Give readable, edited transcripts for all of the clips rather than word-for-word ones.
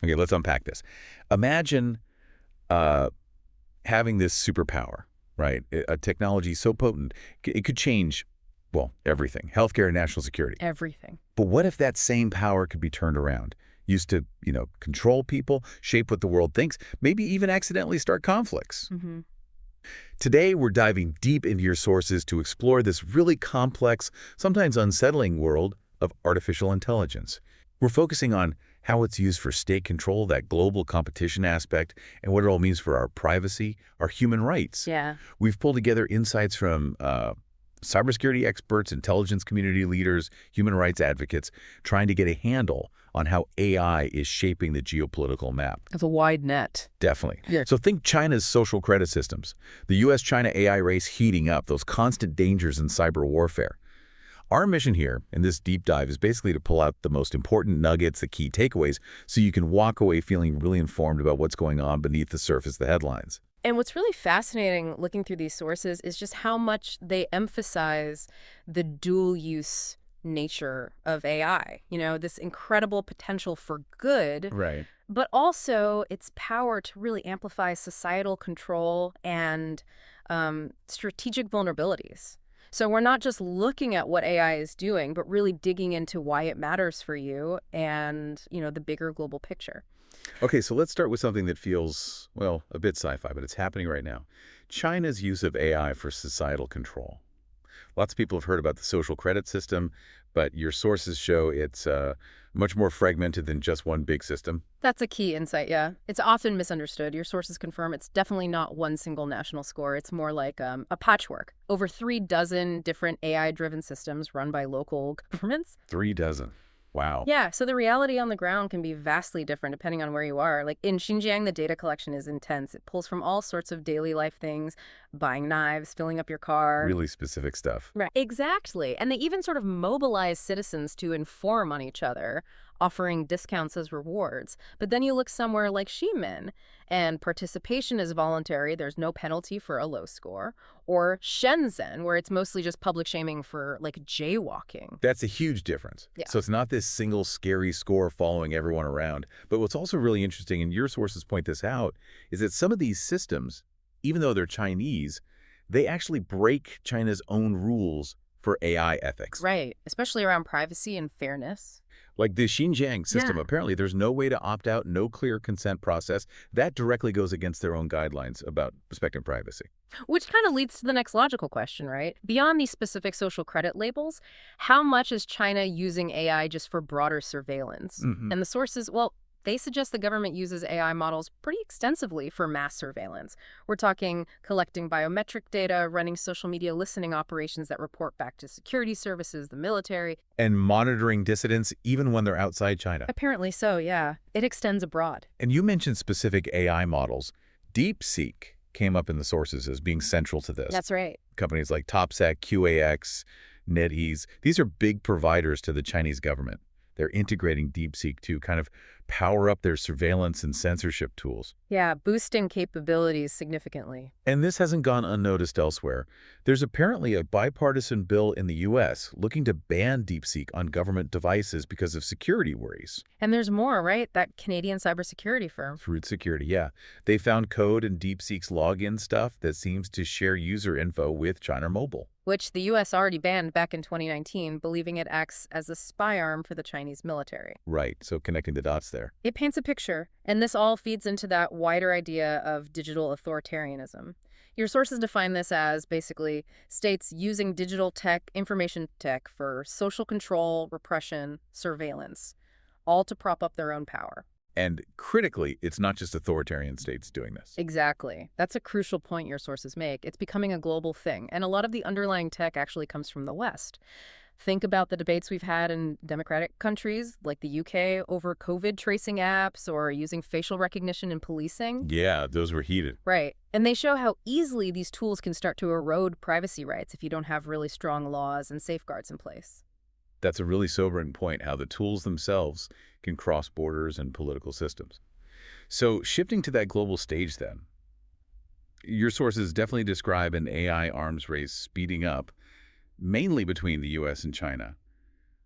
Okay, let's unpack this. Imagine uh, having this superpower, right? A technology so potent, it could change, well, everything, healthcare and national security. Everything. But what if that same power could be turned around? Used to, control people, shape what the world thinks, maybe even accidentally start conflicts. Hmm. Today, we're diving deep into your sources to explore this really complex, sometimes unsettling world of artificial intelligence. We're focusing on how it's used for state control, that global competition aspect, and what it all means for our privacy, our human rights. Yeah. We've pulled together insights from cybersecurity experts, intelligence community leaders, human rights advocates, trying to get a handle on how AI is shaping the geopolitical map. It's a wide net. Definitely. Yeah. So think China's social credit systems, the U.S.-China AI race heating up, those constant dangers in cyber warfare. Our mission here in this deep dive is basically to pull out the most important nuggets, the key takeaways, so you can walk away feeling really informed about what's going on beneath the surface of the headlines. And what's really fascinating looking through these sources is just how much they emphasize the dual use nature of AI. This incredible potential for good, Right. but also its power to really amplify societal control and strategic vulnerabilities. So we're not just looking at what AI is doing, but really digging into why it matters for you and, the bigger global picture. Okay, so let's start with something that feels, well, a bit sci-fi, but it's happening right now. China's use of AI for societal control. Lots of people have heard about the social credit system, but your sources show it's much more fragmented than just one big system. That's a key insight, yeah. It's often misunderstood. Your sources confirm it's definitely not one single national score. It's more like a patchwork. Over 36 different AI-driven systems run by local governments. 36. Wow. Yeah, so the reality on the ground can be vastly different depending on where you are. Like in Xinjiang, the data collection is intense. It pulls from all sorts of daily life things, buying knives, filling up your car. Really specific stuff. Right. Exactly. And they even sort of mobilize citizens to inform on each other, offering discounts as rewards. But then you look somewhere like Ximen, and participation is voluntary. There's no penalty for a low score. Or Shenzhen, where it's mostly just public shaming for, like, jaywalking. That's a huge difference. Yeah. So it's not this single scary score following everyone around. But what's also really interesting, and your sources point this out, is that some of these systems, even though they're Chinese, they actually break China's own rules for AI ethics. Right, especially around privacy and fairness. Like the Xinjiang system, Yeah. apparently there's no way to opt out, no clear consent process. That directly goes against their own guidelines about respecting privacy. Which kind of leads to the next logical question, right? Beyond these specific social credit labels, how much is China using AI just for broader surveillance? And the sources, well, they suggest the government uses AI models pretty extensively for mass surveillance. We're talking collecting biometric data, running social media listening operations that report back to security services, the military. And monitoring dissidents even when they're outside China. Apparently so, yeah. It extends abroad. And you mentioned specific AI models. DeepSeek came up in the sources as being central to this. That's right. Companies like TopSec, QAX, NetEase, these are big providers to the Chinese government. They're integrating DeepSeek to kind of power up their surveillance and censorship tools. Yeah, boosting capabilities significantly. And this hasn't gone unnoticed elsewhere. There's apparently a bipartisan bill in the U.S. looking to ban DeepSeek on government devices because of security worries. And there's more, right? That Canadian cybersecurity firm. Root security, yeah. They found code in DeepSeek's login stuff that seems to share user info with China Mobile. Which the U.S. already banned back in 2019, believing it acts as a spy arm for the Chinese military. Right, so connecting the dots there. It paints a picture, and this all feeds into that wider idea of digital authoritarianism. Your sources define this as basically states using digital tech, information tech for social control, repression, surveillance, all to prop up their own power. And critically, it's not just authoritarian states doing this. Exactly. That's a crucial point your sources make. It's becoming a global thing, and a lot of the underlying tech actually comes from the West. Think about the debates we've had in democratic countries like the UK over COVID tracing apps or using facial recognition in policing. Yeah, those were heated. Right. And they show how easily these tools can start to erode privacy rights if you don't have really strong laws and safeguards in place. That's a really sobering point, how the tools themselves can cross borders and political systems. So shifting to that global stage then, your sources definitely describe an AI arms race speeding up, mainly between the U.S. and China.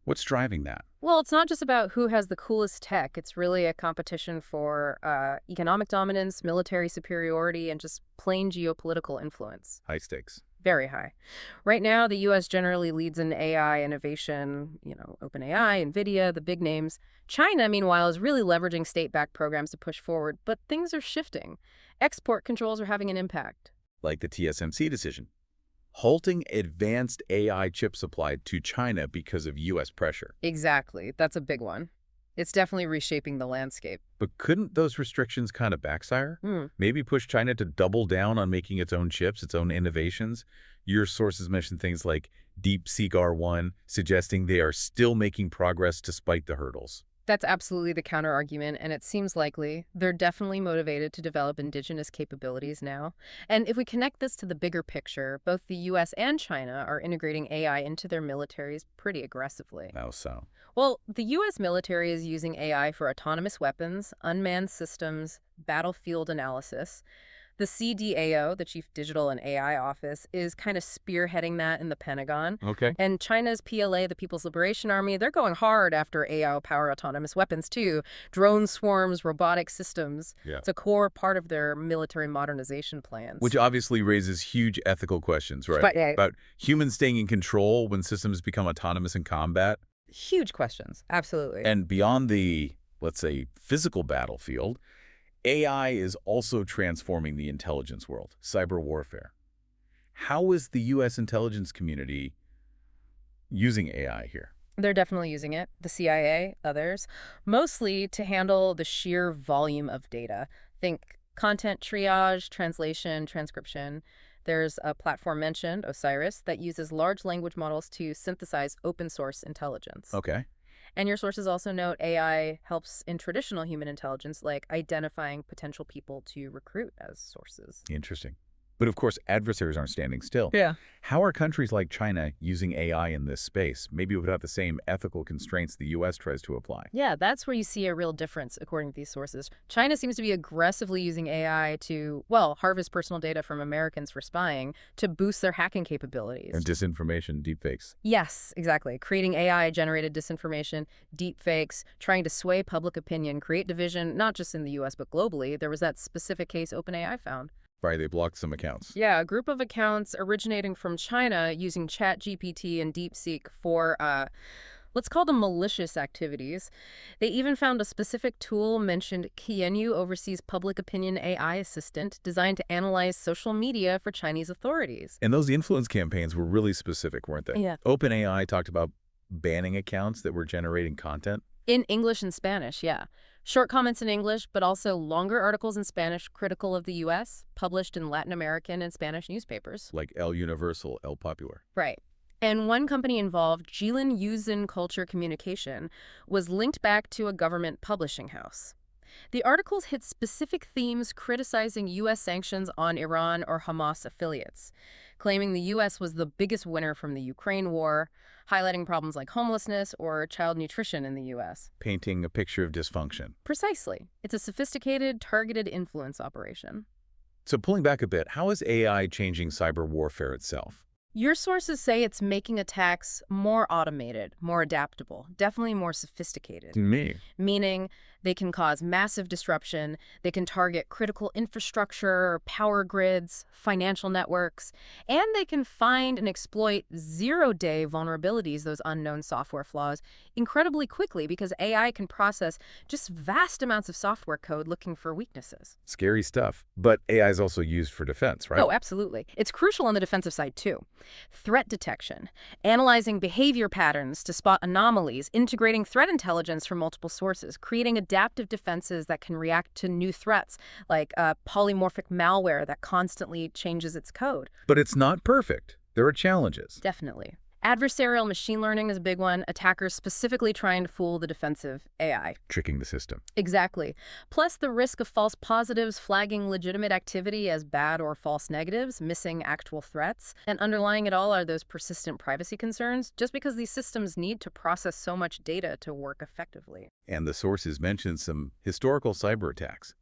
What's driving that? Well, it's not just about who has the coolest tech. It's really a competition for economic dominance, military superiority, and just plain geopolitical influence. High stakes. Very high. Right now, the U.S. generally leads in AI innovation, OpenAI, NVIDIA, the big names. China, meanwhile, is really leveraging state-backed programs to push forward, but things are shifting. Export controls are having an impact. Like the TSMC decision. Halting advanced AI chip supply to China because of U.S. pressure. Exactly. That's a big one. It's definitely reshaping the landscape. But couldn't those restrictions kind of backfire? Hmm. Maybe push China to double down on making its own chips, its own innovations? Your sources mention things like DeepSeek R1, suggesting they are still making progress despite the hurdles. That's absolutely the counter-argument, and it seems likely. They're definitely motivated to develop indigenous capabilities now. And if we connect this to the bigger picture, both the U.S. and China are integrating AI into their militaries pretty aggressively. How so? Well, the U.S. military is using AI for autonomous weapons, unmanned systems, battlefield analysis. The CDAO, the Chief Digital and AI Office, is kind of spearheading that in the Pentagon. Okay. And China's PLA, the People's Liberation Army, they're going hard after AI-powered autonomous weapons, too. Drone swarms, robotic systems. Yeah. It's a core part of their military modernization plans. Which obviously raises huge ethical questions, right? But, About humans staying in control when systems become autonomous in combat. huge questions, absolutely. And beyond the, let's say, physical battlefield, AI is also transforming the intelligence world, cyber warfare. How is the U.S. intelligence community using AI here? They're definitely using it, the CIA, others, mostly to handle the sheer volume of data. Think content triage, translation, transcription. There's a platform mentioned, Osiris, that uses large language models to synthesize open source intelligence. Okay. And your sources also note AI helps in traditional human intelligence, like identifying potential people to recruit as sources. Interesting. But of course, adversaries aren't standing still. Yeah. How are countries like China using AI in this space, maybe without the same ethical constraints the U.S. tries to apply? Yeah, that's where you see a real difference, according to these sources. China seems to be aggressively using AI to, well, harvest personal data from Americans for spying to boost their hacking capabilities. And disinformation, deepfakes. Yes, exactly. Creating AI-generated disinformation, deepfakes, trying to sway public opinion, create division, not just in the U.S., but globally. There was that specific case OpenAI found. Right, they blocked some accounts. Yeah, a group of accounts originating from China using ChatGPT and DeepSeek for, let's call them malicious activities. They even found a specific tool mentioned Qianyu oversees public opinion AI assistant designed to analyze social media for Chinese authorities. And those influence campaigns were really specific, weren't they? Yeah. OpenAI talked about banning accounts that were generating content. In English and Spanish, yeah. Short comments in English, but also longer articles in Spanish critical of the U.S., published in Latin American and Spanish newspapers. Like El Universal, El Popular. Right. And one company involved, Jilin Yuzin Culture Communication, was linked back to a government publishing house. The articles hit specific themes criticizing U.S. sanctions on Iran or Hamas affiliates, claiming the U.S. was the biggest winner from the Ukraine war, highlighting problems like homelessness or child nutrition in the U.S. Painting a picture of dysfunction. Precisely. It's a sophisticated, targeted influence operation. So pulling back a bit, how is AI changing cyber warfare itself? Your sources say it's making attacks more automated, more adaptable, definitely more sophisticated. To me. Meaning they can cause massive disruption, they can target critical infrastructure, power grids, financial networks, and they can find and exploit zero-day vulnerabilities, those unknown software flaws, incredibly quickly because AI can process just vast amounts of software code looking for weaknesses. Scary stuff. But AI is also used for defense, right? Oh, absolutely. It's crucial on the defensive side, too. Threat detection, analyzing behavior patterns to spot anomalies, integrating threat intelligence from multiple sources, creating adaptive defenses that can react to new threats, like polymorphic malware that constantly changes its code. But it's not perfect. There are challenges. Definitely. Adversarial machine learning is a big one, attackers specifically trying to fool the defensive AI. Tricking the system. Exactly. Plus the risk of false positives flagging legitimate activity as bad or false negatives, missing actual threats. And underlying it all are those persistent privacy concerns, just because these systems need to process so much data to work effectively. And the sources mentioned some historical cyber attacks.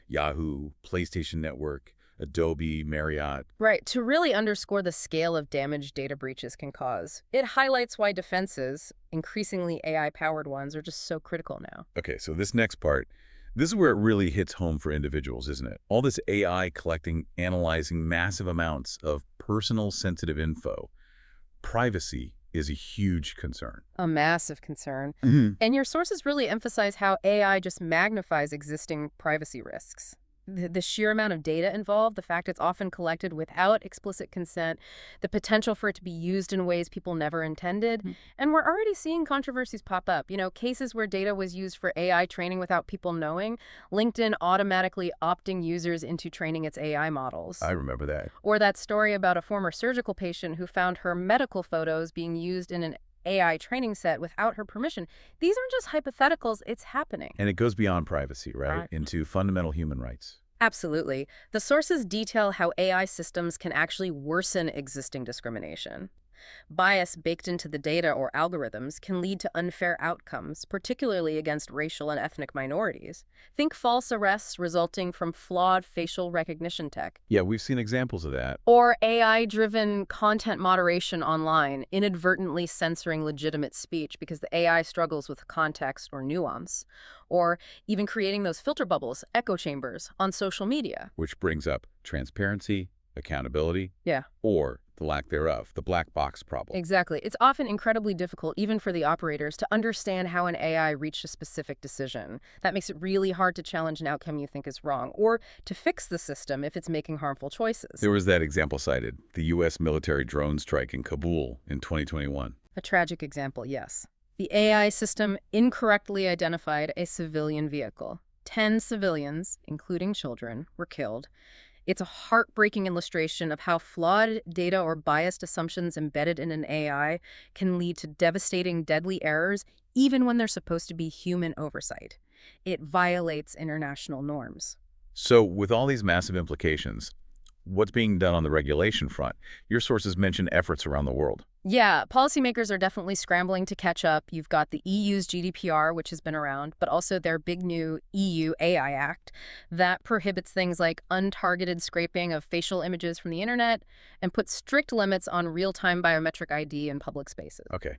Yahoo, PlayStation Network, Adobe, Marriott. Right, to really underscore the scale of damage data breaches can cause. It highlights why defenses, increasingly AI-powered ones, are just so critical now. Okay, so this next part, this is where it really hits home for individuals, isn't it? All this AI collecting, analyzing massive amounts of personal sensitive info. Privacy is a huge concern. A massive concern. Mhm. And your sources really emphasize how AI just magnifies existing privacy risks. The sheer amount of data involved, the fact it's often collected without explicit consent, the potential for it to be used in ways people never intended. And we're already seeing controversies pop up. Cases where data was used for AI training without people knowing, LinkedIn automatically opting users into training its AI models. I remember that. Or that story about a former surgical patient who found her medical photos being used in an AI training set without her permission. These aren't just hypotheticals, it's happening. And it goes beyond privacy, right? Right. Into fundamental human rights. Absolutely. The sources detail how AI systems can actually worsen existing discrimination. Bias baked into the data or algorithms can lead to unfair outcomes, particularly against racial and ethnic minorities. Think false arrests resulting from flawed facial recognition tech. Yeah, we've seen examples of that. Or AI-driven content moderation online, inadvertently censoring legitimate speech because the AI struggles with context or nuance. Or even creating those filter bubbles, echo chambers, on social media. Which brings up transparency, accountability, Yeah. or the lack thereof, the black box problem. Exactly. It's often incredibly difficult, even for the operators, to understand how an AI reached a specific decision. That makes it really hard to challenge an outcome you think is wrong, or to fix the system if it's making harmful choices. There was that example cited, the U.S. military drone strike in Kabul in 2021. A tragic example, yes. The AI system incorrectly identified a civilian vehicle. 10 civilians, including children, were killed. It's a heartbreaking illustration of how flawed data or biased assumptions embedded in an AI can lead to devastating, deadly errors, even when they're supposed to be human oversight. It violates international norms. So with all these massive implications, what's being done on the regulation front? Your sources mention efforts around the world. Yeah, policymakers are definitely scrambling to catch up. You've got the EU's GDPR, which has been around, but also their big new EU AI Act that prohibits things like untargeted scraping of facial images from the internet and puts strict limits on real-time biometric ID in public spaces. Okay.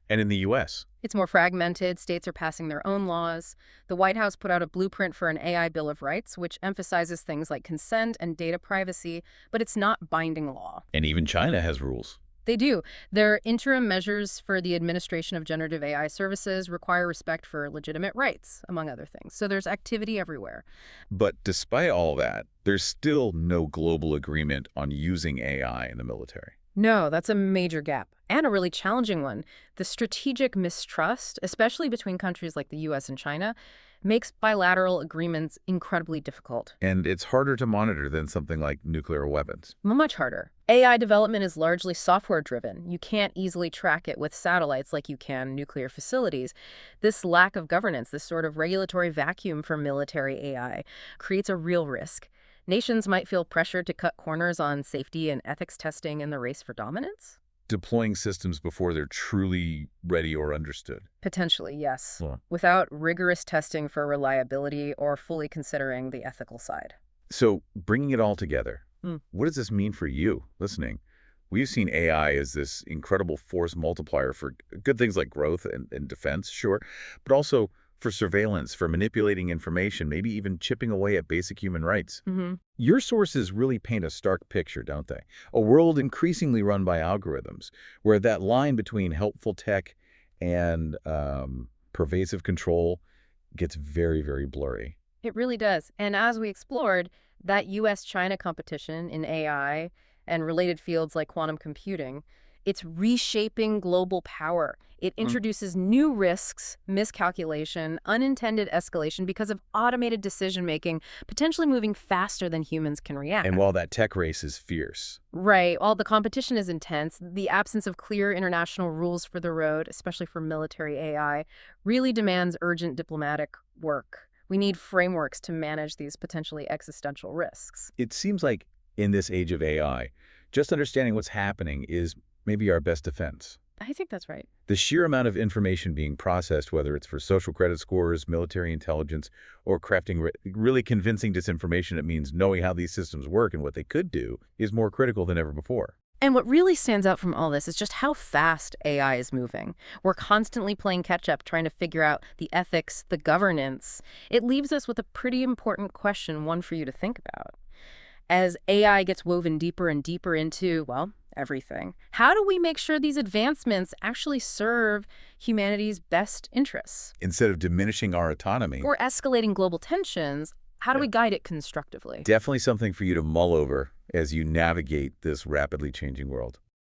And in the U.S.? It's more fragmented. States are passing their own laws. The White House put out a blueprint for an AI Bill of Rights, which emphasizes things like consent and data privacy, but it's not binding law. And even China has rules. They do. Their interim measures for the administration of generative AI services require respect for legitimate rights, among other things. So there's activity everywhere. But despite all that, there's still no global agreement on using AI in the military. No, that's a major gap, and a really challenging one. The strategic mistrust, especially between countries like the U.S. and China, makes bilateral agreements incredibly difficult. And it's harder to monitor than something like nuclear weapons. Much harder. AI development is largely software-driven. You can't easily track it with satellites like you can nuclear facilities. This lack of governance, this sort of regulatory vacuum for military AI, creates a real risk. Nations might feel pressured to cut corners on safety and ethics testing in the race for dominance? Deploying systems before they're truly ready or understood. Potentially, yes. Well, Without rigorous testing for reliability or fully considering the ethical side. so bringing it all together, what does this mean for you listening? We've seen AI as this incredible force multiplier for good things like growth and defense, sure, but also for surveillance, for manipulating information, maybe even chipping away at basic human rights. Your sources really paint a stark picture, don't they? A world increasingly run by algorithms, where that line between helpful tech and pervasive control gets very, very blurry. It really does. And as we explored, that U.S.-China competition in AI and related fields like quantum computing, it's reshaping global power. It introduces new risks, miscalculation, unintended escalation because of automated decision-making, potentially moving faster than humans can react. And while that tech race is fierce, Right. While the competition is intense, the absence of clear international rules for the road, especially for military AI, really demands urgent diplomatic work. We need frameworks to manage these potentially existential risks. it seems like in this age of AI, just understanding what's happening is maybe our best defense. I think that's right. The sheer amount of information being processed, whether it's for social credit scores, military intelligence, or crafting really convincing disinformation, it means knowing how these systems work and what they could do, is more critical than ever before. And what really stands out from all this is just how fast AI is moving. We're constantly playing catch-up, trying to figure out the ethics, the governance. It leaves us with a pretty important question, one for you to think about. As AI gets woven deeper and deeper into, well, everything, how do we make sure these advancements actually serve humanity's best interests? Instead of diminishing our autonomy, Or escalating global tensions, how do we guide it constructively? definitely something for you to mull over as you navigate this rapidly changing world.